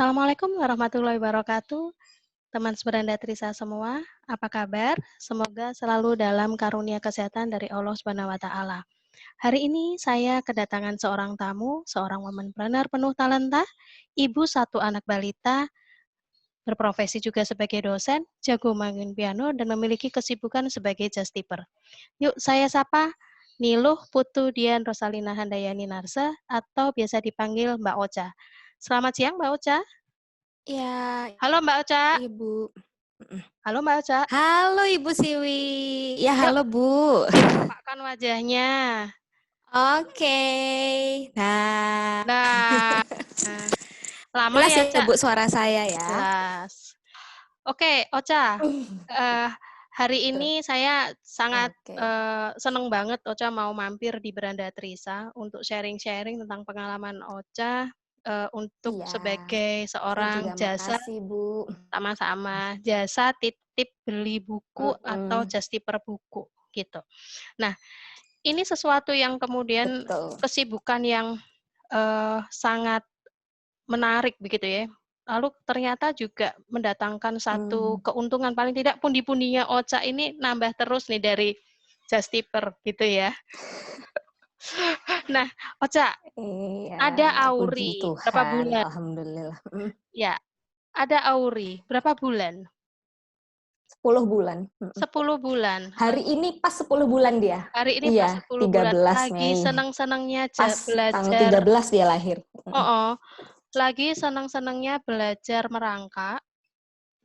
Assalamualaikum warahmatullahi wabarakatuh. Teman seberanda Trisa semua, apa kabar? Semoga selalu dalam karunia kesehatan dari Allah Subhanahu wa taala. Hari ini saya kedatangan seorang tamu, seorang womanpreneur penuh talenta, ibu satu anak balita, berprofesi juga sebagai dosen, jago main piano dan memiliki kesibukan sebagai just tipper. Yuk saya sapa Niluh Putu Dian Rosalina Handayani Narsa atau biasa dipanggil Mbak Ocha. Selamat siang Mbak Ocha. Iya, Halo Mbak Ocha. Ibu. Mhm. Halo Mbak Ocha. Halo Ibu Siwi. Ya, Yuk, halo Bu. ditampakkan wajahnya. Oke. Nah, Nah, lama jelas ya, ya Cak? Bu suara saya ya? Jelas. Oke, Ocha, eh, hari ini saya sangat Oke. seneng banget Ocha mau mampir di Beranda Trisa untuk sharing-sharing tentang pengalaman Ocha untuk Iya, sebagai saya seorang juga jasa makasih Bu. sama-sama jasa titip beli buku atau Mhm, just tipper buku gitu. Nah, ini sesuatu yang kemudian betul. kesibukan yang sangat menarik begitu ya. Lalu ternyata juga mendatangkan satu Mmm, keuntungan paling tidak pundi-pundinya Ocha ini nambah terus nih dari just tipper gitu ya. Nah, Ocha, iya, ada puji Auri berapa Tuhan, bulan? alhamdulillah. Ya, ada Auri berapa bulan? 10 bulan, 10 bulan. Hari ini pas 10 bulan dia. Hari ini pas Iya, 10 bulan. 13 Lagi Mei. senang-senangnya Pas tanggal belajar. 13 dia lahir. Oh, lagi senang-senangnya belajar merangkak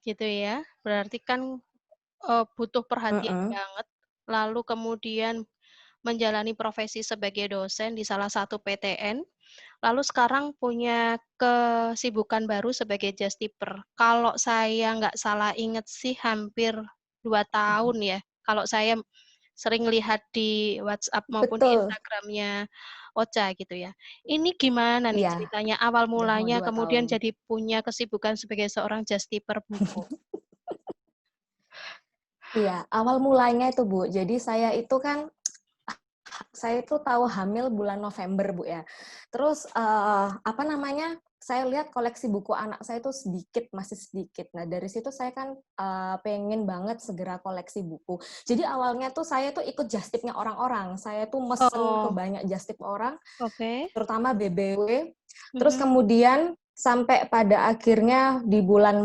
gitu ya. Berarti kan butuh perhatian Mhm. banget, lalu kemudian menjalani profesi sebagai dosen di salah satu PTN, lalu sekarang punya kesibukan baru sebagai just tipper. Kalau saya nggak salah inget sih hampir 2 tahun ya, kalau saya sering lihat di WhatsApp maupun di Betul, Instagram-nya Ocha gitu ya. Ini gimana nih iya, ceritanya awal udah mau mulanya 2 kemudian tahun. jadi punya kesibukan sebagai seorang just tipper buku? Iya, awal mulanya itu, Bu, jadi saya itu tahu hamil bulan November, Bu, ya. Terus, apa namanya, saya lihat koleksi buku anak saya itu sedikit, masih sedikit. Nah, dari situ saya kan, pengen banget segera koleksi buku. Jadi awalnya tuh saya tuh ikut just tip-nya orang-orang. Saya tuh mesen ke Oh, banyak just tip orang, oke. terutama BBW. Terus Mhm. kemudian sampai pada akhirnya di bulan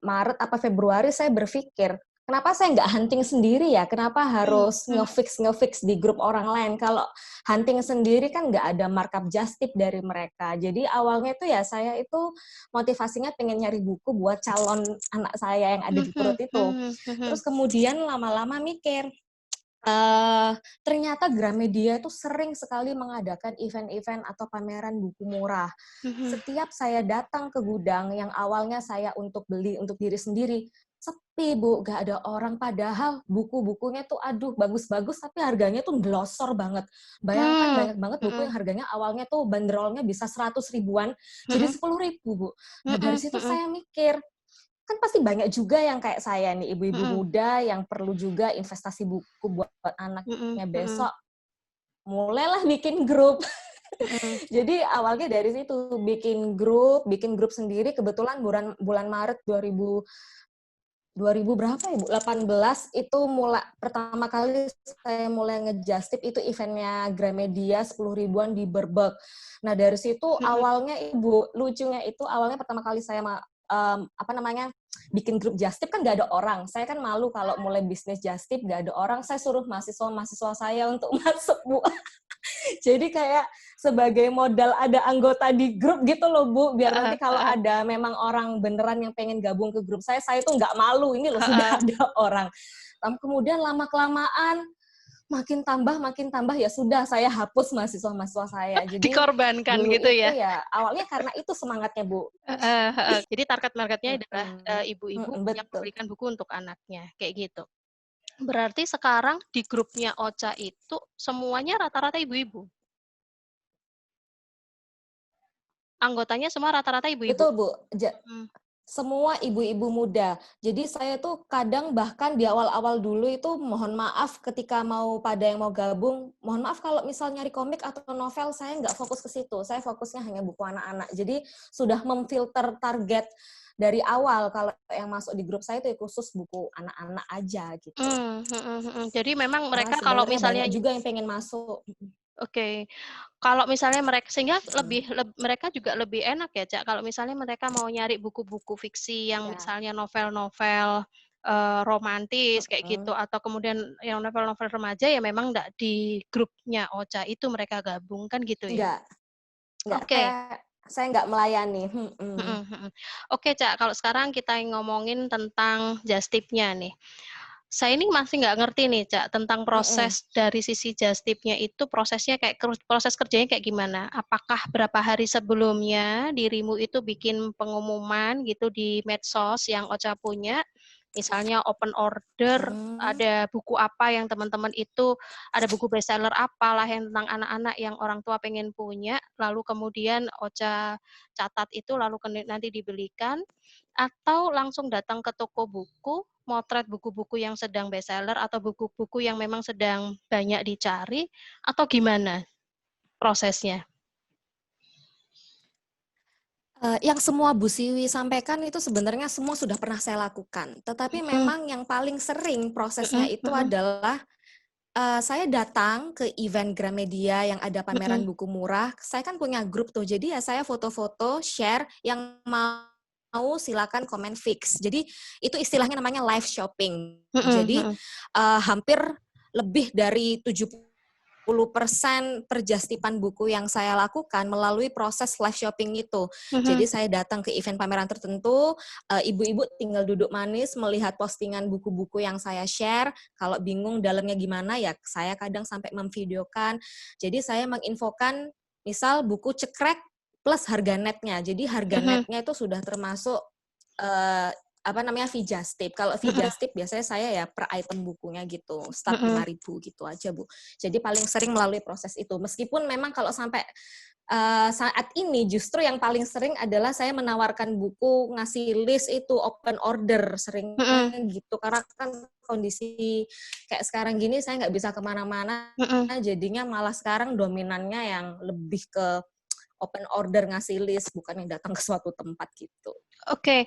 Maret apa Februari saya berpikir, kenapa saya nggak hunting sendiri ya? Kenapa Mmm, harus mhm. ngefix di grup orang lain? Kalau hunting sendiri kan nggak ada markup just tip dari mereka. Jadi awalnya itu ya saya itu motivasinya pengen nyari buku buat calon anak saya yang ada di Mhm perut itu. mhm Terus mhm. kemudian lama-lama mikir, ternyata Gramedia itu sering sekali mengadakan event-event atau pameran buku murah. Mhm. Setiap saya datang ke gudang yang awalnya saya untuk beli untuk diri sendiri, sepi Bu, gak ada orang. Padahal buku-bukunya tuh aduh bagus-bagus tapi harganya tuh glosor banget. Bayangkan Mmm, banyak banget buku mhm yang harganya awalnya tuh bandrolnya bisa 100 ribuan, jadi mhm 10 ribu Bu. Nah dari mhm situ mhm saya mikir, kan pasti banyak juga yang kayak saya nih, ibu-ibu mhm muda yang perlu juga investasi buku buat mhm anaknya mhm besok. Mulailah bikin grup. mhm Jadi awalnya dari situ, bikin grup sendiri. Kebetulan bulan bulan Maret 2000 berapa ya Bu? 18 itu pertama kali saya mulai ngejustip itu eventnya Gramedia 10 ribuan di Berberg. Nah dari situ mhm awalnya Ibu, lucunya itu awalnya pertama kali saya apa namanya, bikin grup Justip kan nggak ada orang. Saya kan malu kalau mulai bisnis Justip nggak ada orang, saya suruh mahasiswa-mahasiswa saya untuk masuk Bu. Jadi kayak sebagai modal ada anggota di grup gitu loh Bu, biar nanti heeh kalau heeh ada memang orang beneran yang pengen gabung ke grup saya tuh nggak malu, ini loh sudah heeh. ada orang. Kemudian lama-kelamaan makin tambah ya sudah saya hapus mahasiswa-mahasiswa saya. Jadi Dikorbankan dulu gitu itu ya? ya awalnya karena itu semangatnya Bu. Heeh heeh. Jadi target market-nya adalah, Mhm, ibu-ibu yang betul. membelikan buku untuk anaknya, kayak gitu. Berarti sekarang di grupnya Ocha itu semuanya rata-rata ibu-ibu? Anggotanya semua rata-rata ibu-ibu? Betul Bu. Mhm Semua ibu-ibu muda. Jadi saya tuh kadang bahkan di awal-awal dulu itu mohon maaf ketika pada yang mau gabung, mohon maaf kalau misal nyari komik atau novel, saya nggak fokus ke situ. Saya fokusnya hanya buku anak-anak. Jadi sudah memfilter target dari awal kalau yang masuk di grup saya itu khusus buku anak-anak aja gitu. Jadi memang Karena mereka kalau sebenarnya misalnya banyak juga yang pengen masuk. oke. Kalau misalnya mereka sehingga Mm. mereka juga lebih enak ya, Cak, kalau misalnya mereka mau nyari buku-buku fiksi yang Ya. misalnya novel-novel, romantis kayak gitu Mm-mm. atau kemudian yang novel-novel remaja ya memang nggak di grupnya OCA itu mereka gabung, kan gitu ya? Enggak, Oke. saya nggak melayani. Mm-mm. Mhm mhm. Oke, Cak, kalau sekarang kita ngomongin tentang just tip-nya nih. Saya ini masih nggak ngerti nih, Cak, tentang Mm-mm. proses dari sisi just tip-nya itu prosesnya kayak proses kerjanya kayak gimana? Apakah berapa hari sebelumnya dirimu itu bikin pengumuman gitu di medsos yang Ocha punya, misalnya open order, Mm. ada buku apa yang teman-teman itu ada buku bestseller apalah yang tentang anak-anak yang orang tua pengen punya, lalu kemudian Ocha catat itu lalu nanti dibelikan, atau langsung datang ke toko buku, motret buku-buku yang sedang bestseller atau buku-buku yang memang sedang banyak dicari, atau gimana prosesnya? Yang semua Bu Siwi sampaikan itu sebenarnya semua sudah pernah saya lakukan. Tetapi Mhm, memang yang paling sering prosesnya mhm itu mhm, adalah saya datang ke event Gramedia yang ada pameran mhm, buku murah. Saya kan punya grup tuh, jadi ya saya foto-foto, share, yang mau silakan komen fix. Jadi itu istilahnya namanya live shopping. mhm Jadi mhm, hampir lebih dari 70% perjastipan buku yang saya lakukan melalui proses live shopping itu. Jadi mhm, saya datang ke event pameran tertentu, ibu-ibu tinggal duduk manis melihat postingan buku-buku yang saya share. Kalau bingung dalamnya gimana ya saya kadang sampai memvideokan. Jadi saya menginfokan misal buku cekrek plus harga netnya. Jadi harga mhm, netnya itu sudah termasuk eh, apa namanya fee just tip. Kalau fee mhm, just tip biasanya saya ya per item bukunya gitu, start mhm, 5.000 gitu aja Bu. Jadi paling sering melalui proses itu. Meskipun memang kalau sampai saat ini justru yang paling sering adalah saya menawarkan buku, ngasih list itu open order seringnya mhm, gitu. Karena kan kondisi kayak sekarang gini saya nggak bisa kemana-mana, mhm. jadinya malah sekarang dominannya yang lebih ke open order ngasih list, bukan yang datang ke suatu tempat gitu. Oke,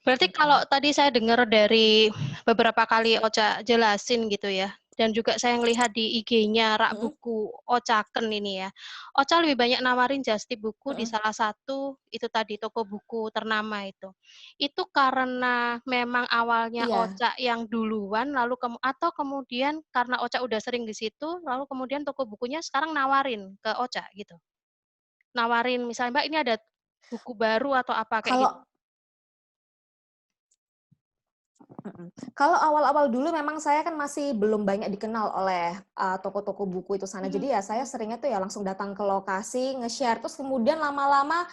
berarti kalau tadi saya dengar dari beberapa kali Ocha jelasin gitu ya, dan juga saya ngelihat di IG-nya Rak Mm-mm. Buku Ochaken ini ya. Ocha lebih banyak nawarin just tip buku di Mm-mm. salah satu itu tadi toko buku ternama itu. Itu karena memang awalnya Iya. Ocha yang duluan lalu atau kemudian karena Ocha udah sering di situ, lalu kemudian toko bukunya sekarang nawarin ke Ocha gitu? Nawarin misalnya, "Mbak, ini ada buku baru," atau apa kayak gitu? Kalau Kalau awal-awal dulu memang saya kan masih belum banyak dikenal oleh toko-toko buku itu sana. Mhm Jadi ya saya seringnya tuh ya langsung datang ke lokasi, nge-share. Terus kemudian lama-lama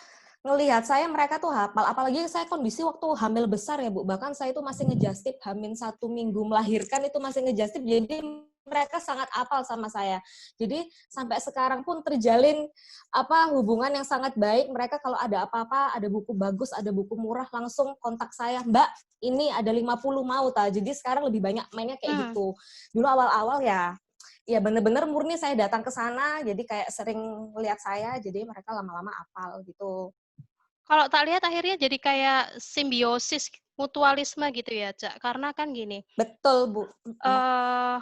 ngelihat saya mereka tuh hafal. Apalagi saya kondisi waktu hamil besar ya Bu. Bahkan saya itu masih ngejastip hamil 1 minggu melahirkan itu masih ngejastip. Jadi mereka sangat hafal sama saya. Jadi sampai sekarang pun terjalin hubungan yang sangat baik. Mereka kalau ada apa-apa, ada buku bagus, ada buku murah langsung kontak saya, "Mbak, ini ada 50 mau ta." Jadi sekarang lebih banyak mainnya kayak mhm. gitu. Dulu awal-awal ya bener-bener murni saya datang ke sana, jadi kayak sering lihat saya, jadi mereka lama-lama hafal gitu. Kalau tak lihat akhirnya jadi kayak simbiosis, mutualisme gitu ya, Cak. Karena kan gini, Betul, Bu. Mhm. eee,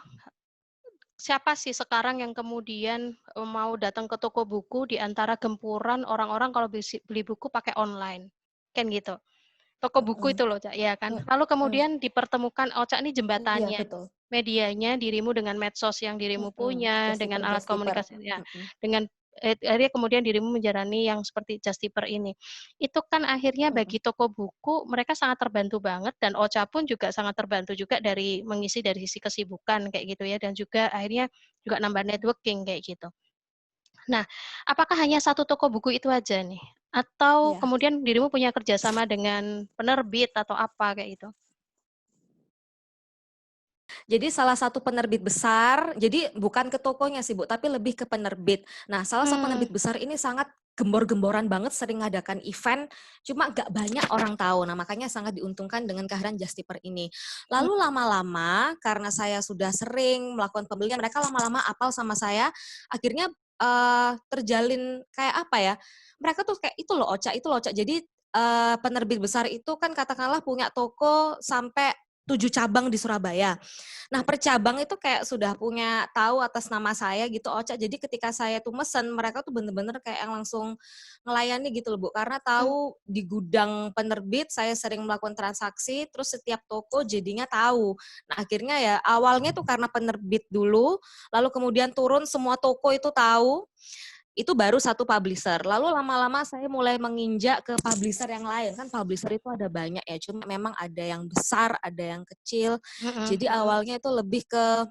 siapa sih sekarang yang kemudian, mau datang ke toko buku di antara gempuran orang-orang kalau beli buku pakai online, kan gitu. Toko buku Mhm. itu loh, Cak, iya kan. Lalu Mhm. kemudian dipertemukan, oh, Cak, ini Iya, jembatannya, betul. medianya dirimu dengan medsos yang dirimu punya, dengan alat Just-tipper. komunikasi ya, Mhm. dengan akhirnya kemudian dirimu menjalani yang seperti Just Tipper ini. Itu kan akhirnya Mhm. bagi toko buku, mereka sangat terbantu banget dan Ocha pun juga sangat terbantu juga dari mengisi dari sisi kesibukan kayak gitu ya, dan juga akhirnya juga nambah networking kayak gitu. Nah, apakah hanya satu toko buku itu aja nih? Atau Iya. kemudian dirimu punya kerjasama dengan penerbit atau apa kayak gitu? Jadi salah satu penerbit besar, jadi bukan ke tokonya sih Bu, tapi lebih ke penerbit. Nah, salah satu Hmm, penerbit besar ini sangat gembor-gemboran banget, sering ngadakan event, cuma nggak banyak orang tahu. Nah, makanya sangat diuntungkan dengan kehadiran Just Tipper ini. Lalu lama-lama, karena saya sudah sering melakukan pembelian, mereka lama-lama apal sama saya, akhirnya terjalin kayak apa ya, mereka tuh kayak, itu loh Ocha, itu loh Ocha. Jadi penerbit besar itu kan katakanlah punya toko sampai 7 cabang di Surabaya. Nah, per cabang itu kayak sudah punya tahu atas nama saya gitu, Ocha. Jadi ketika saya tuh mesen, mereka tuh bener-bener kayak yang langsung ngelayani gitu loh, Bu. Karena tahu di gudang penerbit saya sering melakukan transaksi, terus setiap toko jadinya tahu. Nah, akhirnya ya awalnya tuh karena penerbit dulu, lalu kemudian turun semua toko itu tahu, itu baru satu publisher. Lalu lama-lama saya mulai menginjak ke publisher yang lain. Kan publisher itu ada banyak ya, cuma memang ada yang besar, ada yang kecil. Jadi awalnya itu lebih ke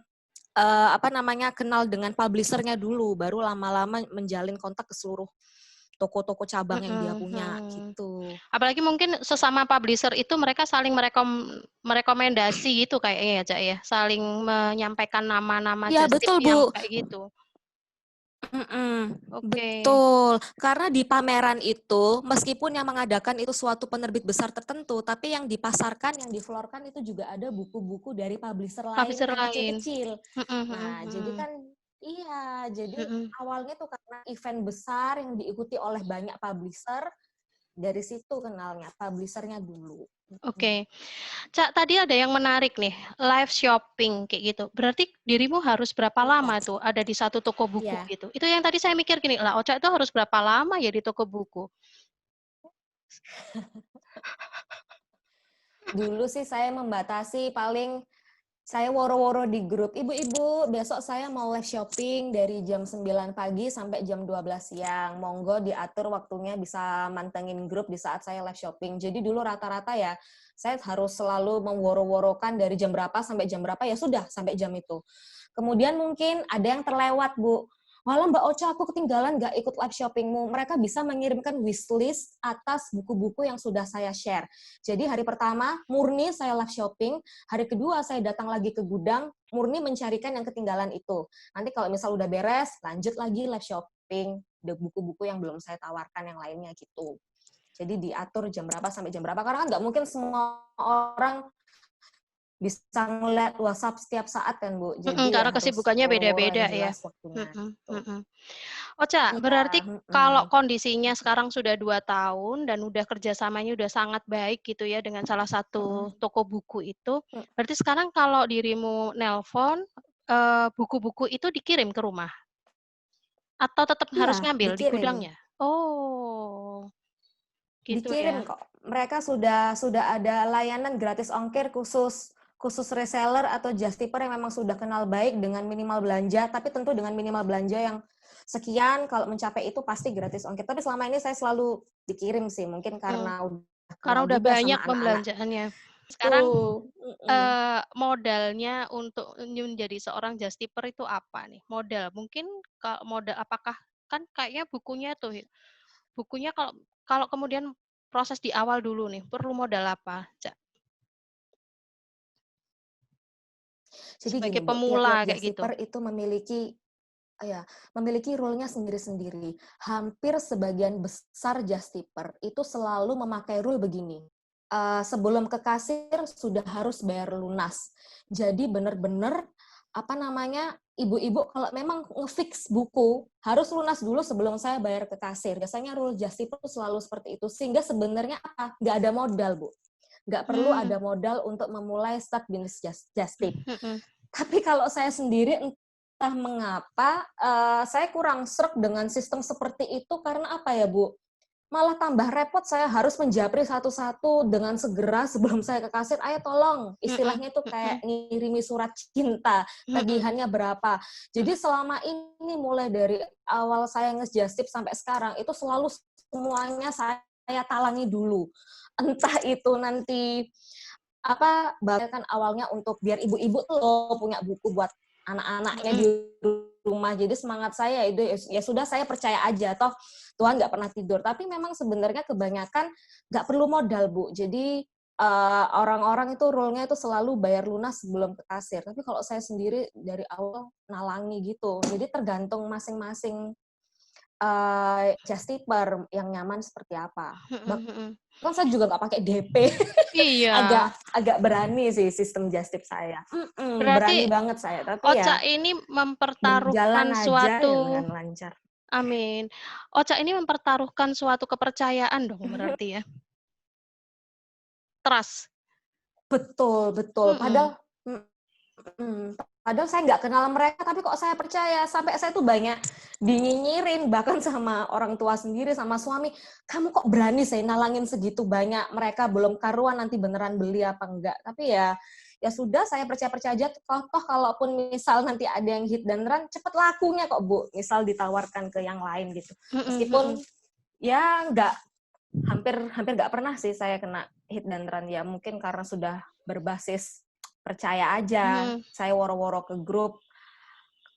kenal dengan publishernya dulu, baru lama-lama menjalin kontak ke seluruh toko-toko cabang yang dia punya gitu. Apalagi mungkin sesama publisher itu mereka saling merekomendasi gitu kayaknya ya, Cak ya. Saling menyampaikan nama-nama Iya, just tip betul, yang Bu. kayak gitu. Oke. Betul, karena di pameran itu, meskipun yang mengadakan itu suatu penerbit besar tertentu, tapi yang dipasarkan, yang diflorkan itu juga ada buku-buku dari publisher lain Publisher yang lain. kecil-kecil. Nah, jadi kan, iya, jadi awalnya tuh karena event besar yang diikuti oleh banyak publisher, dari situ kenalnya, publishernya dulu. Oke. Cak, tadi ada yang menarik nih, live shopping kayak gitu. Berarti dirimu harus berapa Iya, lama tuh ada di satu toko buku iya. gitu? Itu yang tadi saya mikir gini, lah Ocha itu harus berapa lama ya di toko buku? Dulu sih saya membatasi paling saya woro-woro di grup, ibu-ibu besok saya mau live shopping dari jam 9 pagi sampai jam 12 siang. Monggo diatur waktunya bisa mantengin grup di saat saya live shopping. Jadi dulu rata-rata ya, saya harus selalu meworo-worokan dari jam berapa sampai jam berapa, ya sudah sampai jam itu. Kemudian mungkin ada yang terlewat, Bu. Malah Mbak Ocha, aku ketinggalan nggak ikut live shoppingmu. Mereka bisa mengirimkan wishlist atas buku-buku yang sudah saya share. Jadi hari pertama, murni saya live shopping. Hari kedua, saya datang lagi ke gudang, murni mencarikan yang ketinggalan itu. Nanti kalau misal udah beres, lanjut lagi live shopping. Ada buku-buku yang belum saya tawarkan yang lainnya gitu. Jadi diatur jam berapa sampai jam berapa. Karena kan nggak mungkin semua orang bisa ngeliat WhatsApp setiap saat kan, Bu. Jadi ya Karena harus kesibukannya woro-woro beda-beda yang ya. jelas waktunya. Gitu. Ocha, Iya, berarti kalau kondisinya sekarang sudah 2 tahun dan udah kerjasamanya udah sangat baik gitu ya dengan salah satu toko buku itu, berarti sekarang kalau dirimu nelpon, buku-buku itu dikirim ke rumah? Atau tetap harus Iya, ngambil di dikirim. gudangnya? Oh, gitu Dikirim ya. kok. Mereka sudah ada layanan gratis ongkir khusus reseller atau just tipper yang memang sudah kenal baik dengan minimal belanja, tapi tentu dengan minimal belanja yang sekian, kalau mencapai itu pasti gratis ongkir. Tapi selama ini saya selalu dikirim sih, mungkin karena udah Karena kenal udah juga banyak sama anak-anak. pembelanjaannya. Sekarang, Tuh. modalnya untuk menjadi seorang just tipper itu apa nih? Modal, mungkin modal apakah kan kayaknya bukunya tuh, bukunya kalau kalau kemudian proses di awal dulu nih, perlu modal apa, Cak? Jadi gini, Sebagai Bu, tiap-tiap pemula kayak just gitu? tipper itu memiliki role-nya sendiri-sendiri. Hampir sebagian besar just tipper itu selalu memakai rule begini. Sebelum ke kasir sudah harus bayar lunas. Jadi benar-benar ibu-ibu kalau memang ngefix buku harus lunas dulu sebelum saya bayar ke kasir. Biasanya rule just tipper itu selalu seperti itu. Sehingga sebenarnya nggak ada modal, Bu. Nggak perlu ada modal untuk memulai start bisnis just tip. Tapi kalau saya sendiri entah mengapa saya kurang sreg dengan sistem seperti itu karena apa ya, Bu? Malah tambah repot, saya harus menjapri satu-satu dengan segera sebelum saya ke kasir, ayo tolong, istilahnya itu kayak ngirimi surat cinta, tagihannya berapa. Jadi selama ini mulai dari awal saya nge-just tip sampai sekarang, itu selalu semuanya saya talangi dulu. Entah itu nanti bahkan awalnya untuk biar ibu-ibu tuh punya buku buat anak-anaknya di rumah. Jadi semangat saya itu ya sudah, saya percaya aja, toh Tuhan nggak pernah tidur. Tapi memang sebenarnya kebanyakan nggak perlu modal, Bu. Jadi orang-orang itu rule-nya itu selalu bayar lunas sebelum ke kasir. Tapi kalau saya sendiri dari awal nalangi gitu. Jadi tergantung masing-masing Justiper yang nyaman seperti apa. Mhm mhm. Bahkan saya juga nggak pakai DP. Iya, agak berani sih sistem Justip saya. berarti Berani banget saya, tapi Ocha ya ini berjalan mempertaruhkan aja ya suatu dengan lancar. amin. Ocha ini mempertaruhkan suatu kepercayaan dong berarti ya? Trust? Betul betul. Mhm. Padahal saya nggak kenal mereka, tapi kok saya percaya. Sampai saya tuh banyak dinyinyirin, bahkan sama orang tua sendiri, sama suami. Kamu kok berani saya nalangin segitu banyak, mereka belum karuan, nanti beneran beli apa enggak. Tapi ya sudah, saya percaya-percaya aja. Toh kalaupun misal nanti ada yang hit dan run, cepet lakunya kok, Bu. Misal ditawarkan ke yang lain gitu. Mhm Meskipun mhm. ya nggak, hampir nggak pernah sih saya kena hit dan run. Ya mungkin karena sudah berbasis percaya aja. Mhm. Saya woro-woro ke grup.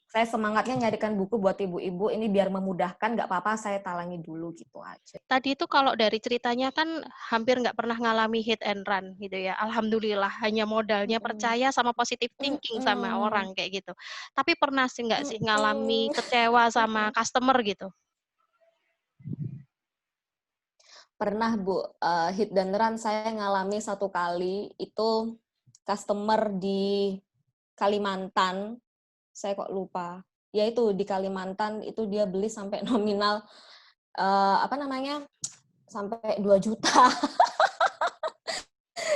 Saya semangatnya nyarikan buku buat ibu-ibu, ini biar memudahkan, nggak apa-apa saya talangi dulu gitu aja. Tadi itu kalau dari ceritanya kan hampir nggak pernah ngalami hit and run gitu ya, alhamdulillah hanya modalnya Mhm. percaya sama positive thinking sama Mhm. orang kayak gitu. Tapi pernah sih nggak sih ngalami Mhm. kecewa sama customer gitu? Pernah Bu, hit dan run saya ngalami satu kali, itu customer di Kalimantan, saya kok lupa. Ya itu di Kalimantan itu dia beli sampai nominal apa namanya? Sampai 2 juta.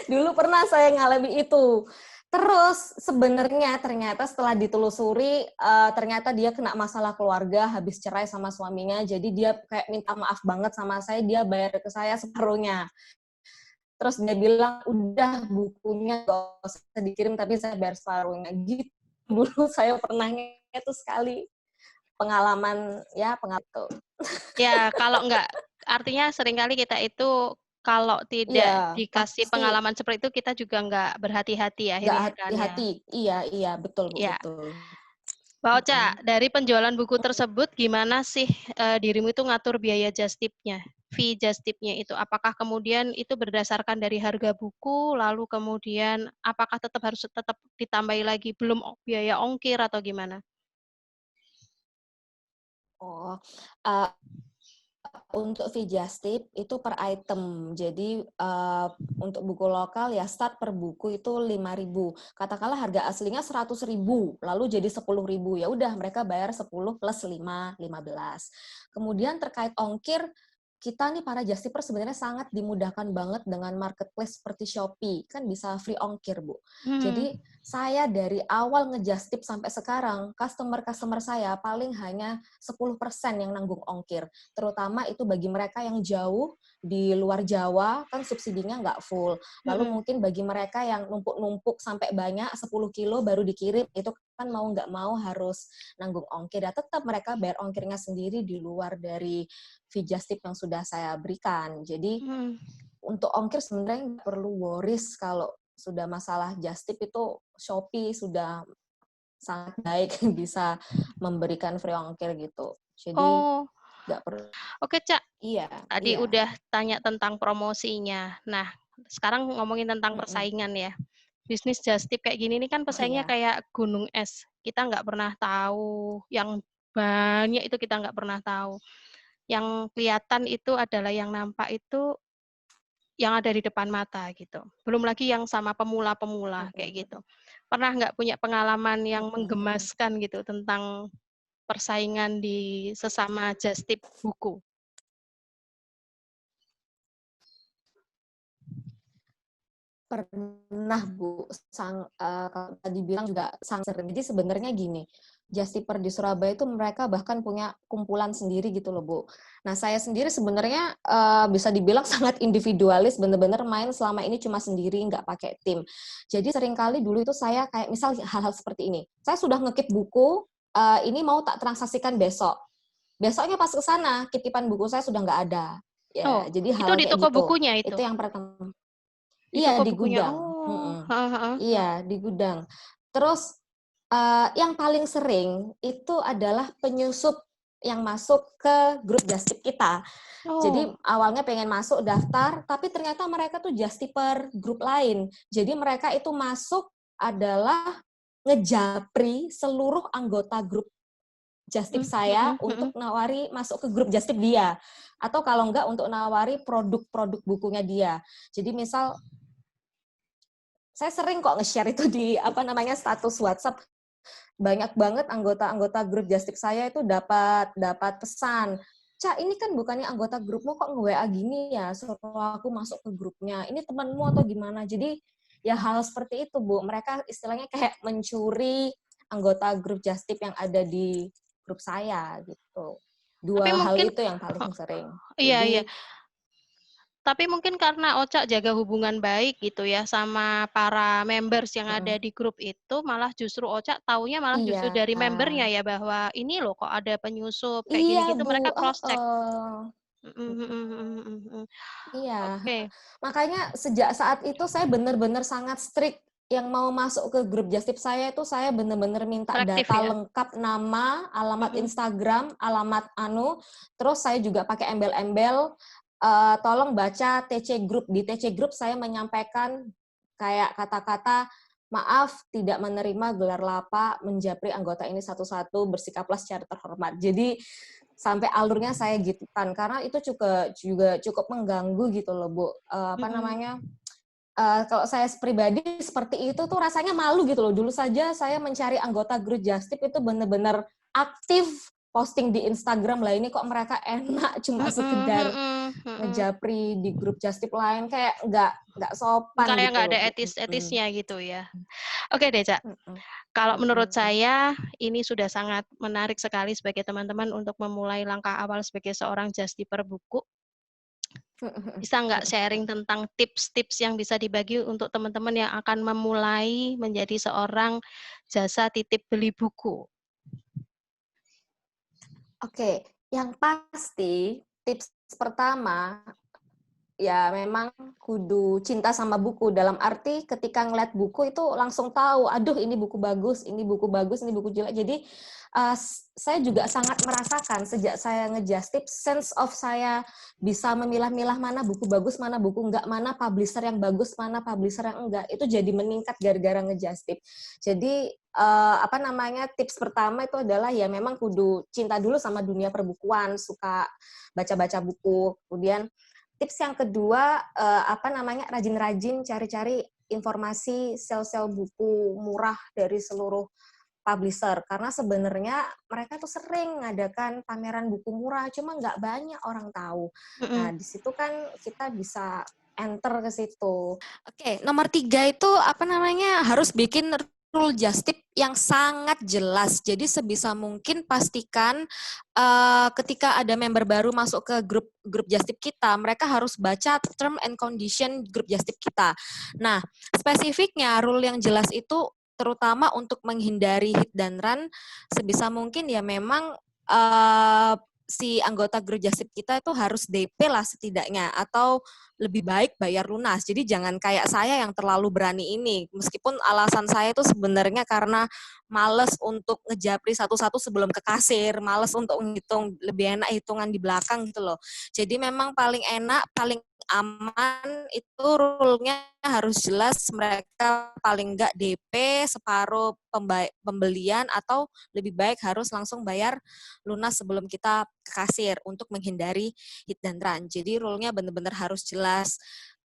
Dulu pernah saya ngalami itu. Terus sebenarnya ternyata setelah ditelusuri, ternyata dia kena masalah keluarga, habis cerai sama suaminya, jadi dia kayak minta maaf banget sama saya, dia bayar ke saya separuhnya. Terus dia bilang, udah bukunya gak usah dikirim, tapi saya bayar separuhnya. Gitu. Dulu saya pernah itu sekali pengalaman, ya pengalaman. Ya kalau nggak artinya seringkali kita itu kalau Iya, tidak dikasih pasti pengalaman seperti itu kita juga nggak berhati-hati nggak akhirnya kan ya. hati-hati. Iya, iya, betul Bu, Ya. betul. Mbak Ocha, Mm-mm. dari penjualan buku tersebut gimana sih dirimu itu ngatur biaya just tip-nya? Fee just tip-nya itu apakah kemudian itu berdasarkan dari harga buku lalu kemudian apakah tetap ditambahi lagi belum biaya ongkir atau gimana? Oh, uh, untuk fee just tip itu per item. Jadi untuk buku lokal ya start per buku itu 5.000. Katakanlah harga aslinya 100.000, lalu jadi 10.000. Ya udah mereka bayar 10 plus 5, 15. Kemudian terkait ongkir, kita nih para just tipper sebenarnya sangat dimudahkan banget dengan marketplace seperti Shopee. Kan bisa free ongkir, Bu. Hmm. Jadi saya dari awal nge-just tip sampai sekarang, customer-customer saya paling hanya 10% yang nanggung ongkir. Terutama itu bagi mereka yang jauh di luar Jawa, kan subsidinya nggak full. Lalu Hmm. mungkin bagi mereka yang numpuk-numpuk sampai banyak, 10 kilo baru dikirim, itu kan mau nggak mau harus nanggung ongkir. Dan tetap mereka bayar ongkirnya sendiri di luar dari fee just tip yang sudah saya berikan. Jadi Hmm. untuk ongkir sebenarnya nggak perlu worries kalau sudah masalah just tip itu Shopee sudah sangat baik bisa memberikan free ongkir gitu. Jadi Oh, nggak perlu. oke Cak. Iya, Tadi iya. udah tanya tentang promosinya. Nah, sekarang ngomongin tentang Mm-mm. persaingan ya. Bisnis just tip kayak gini nih kan Oh pesaingnya iya. kayak gunung es. Kita nggak pernah tahu, yang banyak itu kita nggak pernah tahu. Yang kelihatan itu adalah yang nampak itu yang ada di depan mata gitu. Belum lagi yang sama pemula-pemula kayak gitu. Pernah nggak punya pengalaman yang Mm-mm. menggemaskan gitu tentang persaingan di sesama just tip buku? Pernah Bu, kalau tadi bilang juga sangat sering. Jadi sebenarnya gini, Justiper di Surabaya itu mereka bahkan punya kumpulan sendiri gitu loh Bu. Nah saya sendiri sebenarnya bisa dibilang sangat individualis, bener-bener main selama ini cuma sendiri, nggak pakai tim. Jadi seringkali dulu itu saya kayak misal hal-hal seperti ini, saya sudah ngekip buku, ini mau tak transaksikan besok. Besoknya pas ke sana, kitipan buku saya sudah nggak ada. Oh, Ya, jadi itu hal di kayak toko gitu. bukunya itu? Itu yang pertama. Di Iya, toko di bukunya? gudang. Oh, Mm-mm. heeh heeh. Iya, di gudang. Terus yang paling sering itu adalah penyusup yang masuk ke grup Justip kita. Jadi Oh, awalnya pengen masuk daftar, tapi ternyata mereka tuh Justiper grup lain. Jadi mereka itu masuk adalah ngejapri seluruh anggota grup just tip saya untuk nawari masuk ke grup just tip dia. Atau kalau enggak untuk nawari produk-produk bukunya dia. Jadi misal saya sering kok nge-share itu di status WhatsApp. Banyak banget anggota-anggota grup just tip saya itu dapat pesan, "Ca, ini kan bukannya anggota grupmu kok nge-WA gini ya, suruh aku masuk ke grupnya. Ini temanmu atau gimana?" Jadi ya hal seperti itu, Bu. Mereka istilahnya kayak mencuri anggota grup just tip yang ada di grup saya gitu. Tapi Dua hal mungkin itu yang paling sering. iya, iya. Jadi Tapi mungkin karena Ocha jaga hubungan baik gitu ya sama para members yang ada di grup itu, malah justru Ocha taunya malah justru iya. dari membernya ya bahwa ini loh kok ada penyusup kayak Iya, gini gitu Bu. mereka cross check. Iya, Oke, makanya sejak saat itu saya benar-benar sangat strict. Yang mau masuk ke grup just tip saya itu saya benar-benar minta selektif data ya. lengkap, nama, alamat Instagram, alamat terus saya juga pakai embel-embel, tolong baca TC Group. Di TC Group saya menyampaikan kayak kata-kata, "Maaf, tidak menerima gelar lapa, menjapri anggota ini satu-satu, bersikaplah secara terhormat." Jadi sampai alurnya saya gitu kan, karena itu juga cukup mengganggu gitu loh, Bu. Kalau saya pribadi seperti itu tuh rasanya malu gitu loh. Dulu saja saya mencari anggota grup just tip itu benar-benar aktif posting di Instagram lah, ini kok mereka enak cuma sekedar ngejapri di grup just tip lain, kayak nggak sopan Kayak gitu nggak loh, ada Bu. etis-etisnya gitu ya. Oke deh, Cak. Mm-mm. Kalau menurut Mm-mm. saya, ini sudah sangat menarik sekali sebagai teman-teman untuk memulai langkah awal sebagai seorang just tipper buku. Bisa nggak sharing tentang tips-tips yang bisa dibagi untuk teman-teman yang akan memulai menjadi seorang jasa titip beli buku? Oke, yang pasti tips pertama ya memang kudu cinta sama buku, dalam arti ketika ngeliat buku itu langsung tahu, aduh ini buku bagus, ini buku bagus, ini buku jelek. Jadi saya juga sangat merasakan sejak saya ngejust tip, sense of saya bisa memilah-milah mana buku bagus, mana buku enggak, mana publisher yang bagus, mana publisher yang enggak, itu jadi meningkat gara-gara ngejust tip. Jadi tips pertama itu adalah ya memang kudu cinta dulu sama dunia perbukuan, suka baca-baca buku. Kemudian tips yang kedua, rajin-rajin cari-cari informasi sel-sel buku murah dari seluruh publisher. Karena sebenarnya mereka tuh sering mengadakan pameran buku murah, cuma nggak banyak orang tahu. Nah, di situ kan kita bisa enter ke situ. Oke, nomor 3 itu harus bikin rule just tip yang sangat jelas. Jadi sebisa mungkin pastikan ketika ada member baru masuk ke grup just tip kita, mereka harus baca term and condition grup just tip kita. Nah, spesifiknya rule yang jelas itu terutama untuk menghindari hit dan run, sebisa mungkin ya memang si anggota grup just tip kita itu harus DP lah setidaknya, atau lebih baik bayar lunas. Jadi jangan kayak saya yang terlalu berani ini. Meskipun alasan saya itu sebenarnya karena males untuk ngejapri satu-satu sebelum ke kasir, males untuk menghitung, lebih enak hitungan di belakang gitu loh. Jadi memang paling enak, paling aman itu rule-nya harus jelas, mereka paling enggak DP separuh pembelian, atau lebih baik harus langsung bayar lunas sebelum kita ke kasir untuk menghindari hit dan run. Jadi rule-nya benar-benar harus jelas.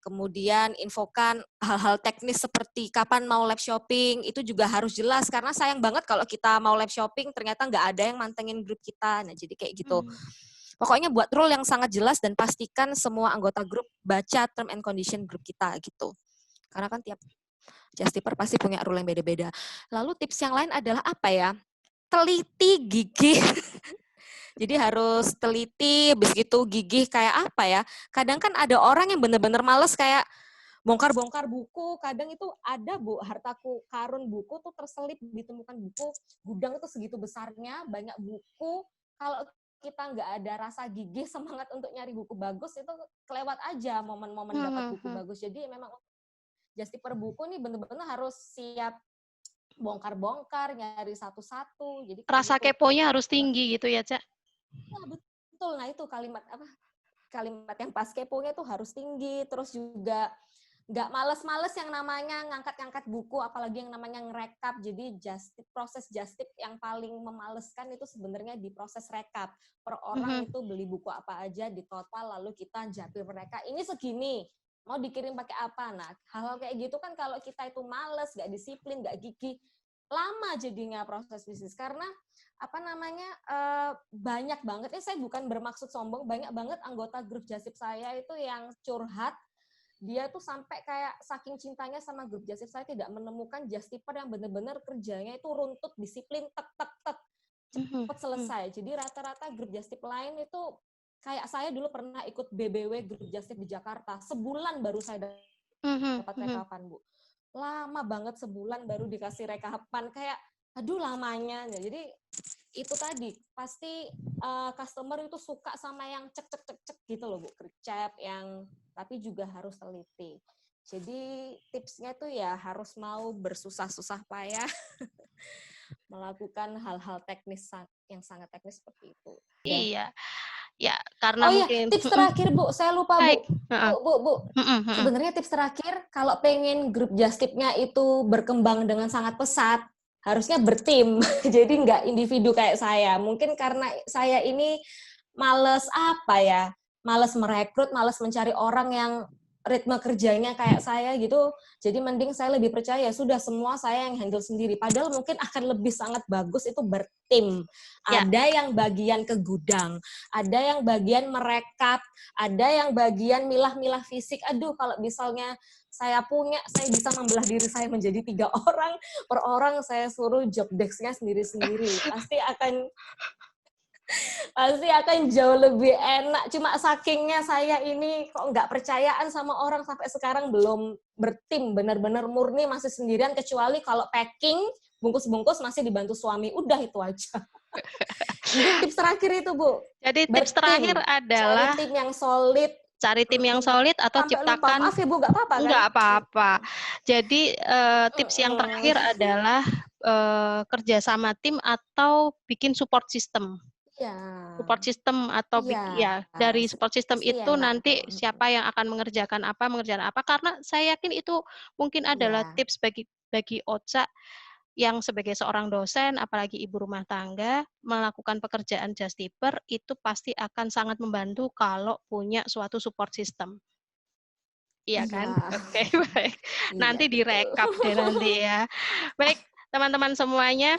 Kemudian infokan hal-hal teknis seperti kapan mau live shopping, itu juga harus jelas, karena sayang banget kalau kita mau live shopping ternyata nggak ada yang mantengin grup kita. Nah, jadi kayak gitu. Pokoknya buat rule yang sangat jelas dan pastikan semua anggota grup baca term and condition grup kita gitu. Karena kan tiap just tipper pasti punya rule yang beda-beda. Lalu tips yang lain adalah apa ya? Teliti, gigih. Jadi harus teliti, habis gitu gigih kayak apa ya? Kadang kan ada orang yang benar-benar males kayak bongkar-bongkar buku. Kadang itu ada, Bu, hartaku karun buku tuh terselip, ditemukan buku, gudang itu segitu besarnya, banyak buku. Kalau kita nggak ada rasa gigih, semangat untuk nyari buku bagus, itu kelewat aja momen-momen dapat buku bagus. Jadi memang just tipper buku nih benar-benar harus siap bongkar-bongkar, nyari satu-satu. Jadi Rasa gitu. keponya harus tinggi gitu ya, Cak? Ya, betul. Nah, itu kalimat yang pas keponya tuh harus tinggi. Terus juga nggak males-males yang namanya ngangkat-ngangkat buku, apalagi yang namanya ngerekap. Jadi proses just tip yang paling memaleskan itu sebenarnya di proses rekap. Per orang itu beli buku apa aja, di total, lalu kita japir mereka, ini segini, mau dikirim pakai apa. Nah, hal-hal kayak gitu kan kalau kita itu males, nggak disiplin, nggak gigih, lama jadinya proses bisnis. Karena apa namanya, banyak banget, saya bukan bermaksud sombong, banyak banget anggota grup Just Tip saya itu yang curhat. Dia tuh sampai kayak saking cintanya sama grup Just Tip saya tidak menemukan Just Tipper yang benar-benar kerjanya itu runtut, disiplin, tek tek tek, cepet selesai. Jadi rata-rata grup Just Tip lain itu kayak saya dulu pernah ikut BBW grup Just Tip di Jakarta, sebulan baru saya dapat rekapan, Bu. Lama banget, sebulan baru dikasih rekapan, kayak aduh lamanya. Jadi itu tadi pasti customer itu suka sama yang cek cek cek cek gitu loh, Bu, gercep yang, tapi juga harus teliti. Jadi tipsnya tuh ya harus mau bersusah-susah payah melakukan hal-hal teknis yang sangat teknis seperti itu. Iya, ya karena Oh iya, mungkin tips terakhir, Bu, saya lupa, Bu. baik. Bu. Sebenarnya tips terakhir, kalau pengen grup Just Tip-nya itu berkembang dengan sangat pesat, harusnya bertim. Jadi nggak individu kayak saya. Mungkin karena saya ini males males merekrut, males mencari orang yang ritme kerjanya kayak saya gitu. Jadi mending saya lebih percaya, sudah semua saya yang handle sendiri. Padahal mungkin akan lebih sangat bagus itu bertim. Ya. Ada yang bagian ke gudang, ada yang bagian merekap, ada yang bagian milah-milah fisik. Aduh, kalau misalnya saya bisa membelah diri saya menjadi 3 orang, per orang saya suruh job desk-nya sendiri-sendiri. Pasti akan jauh lebih enak. Cuma sakingnya saya ini kok nggak percayaan sama orang, sampai sekarang belum bertim, benar-benar murni masih sendirian, kecuali kalau packing, bungkus-bungkus masih dibantu suami. Udah itu aja. Jadi tips terakhir itu, Bu. Jadi tips terakhir adalah cari tim yang solid. Cari tim yang solid atau Sampai ciptakan. lupa. Maaf ya, Bu, nggak apa-apa kan? Nggak apa-apa. Jadi tips yang terakhir adalah kerja sama tim atau bikin support system. Ya. Support system atau dari support system itu nanti siapa yang akan mengerjakan apa, karena saya yakin itu mungkin adalah tips bagi Ocha yang sebagai seorang dosen, apalagi ibu rumah tangga, melakukan pekerjaan Just Tipper itu pasti akan sangat membantu kalau punya suatu support system. Iya kan? Oke, baik. Nanti direkap deh nanti ya. Baik, teman-teman semuanya,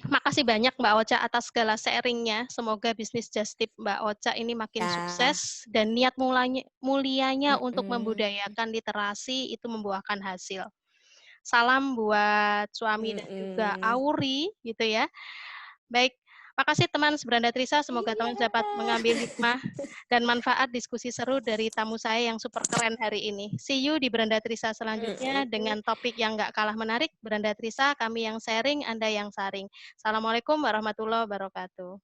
makasih banyak Mbak Ocha atas segala sharing-nya. Semoga bisnis Just Tip Mbak Ocha ini makin sukses dan niat mulianya untuk membudayakan literasi itu membuahkan hasil. Salam buat suami dan juga Auri gitu ya. Baik, makasih teman Seberanda Trisa, semoga teman dapat mengambil hikmah dan manfaat diskusi seru dari tamu saya yang super keren hari ini. See you di Beranda Trisa selanjutnya dengan topik yang nggak kalah menarik. Beranda Trisa, kami yang sharing, Anda yang saring. Assalamualaikum warahmatullahi wabarakatuh.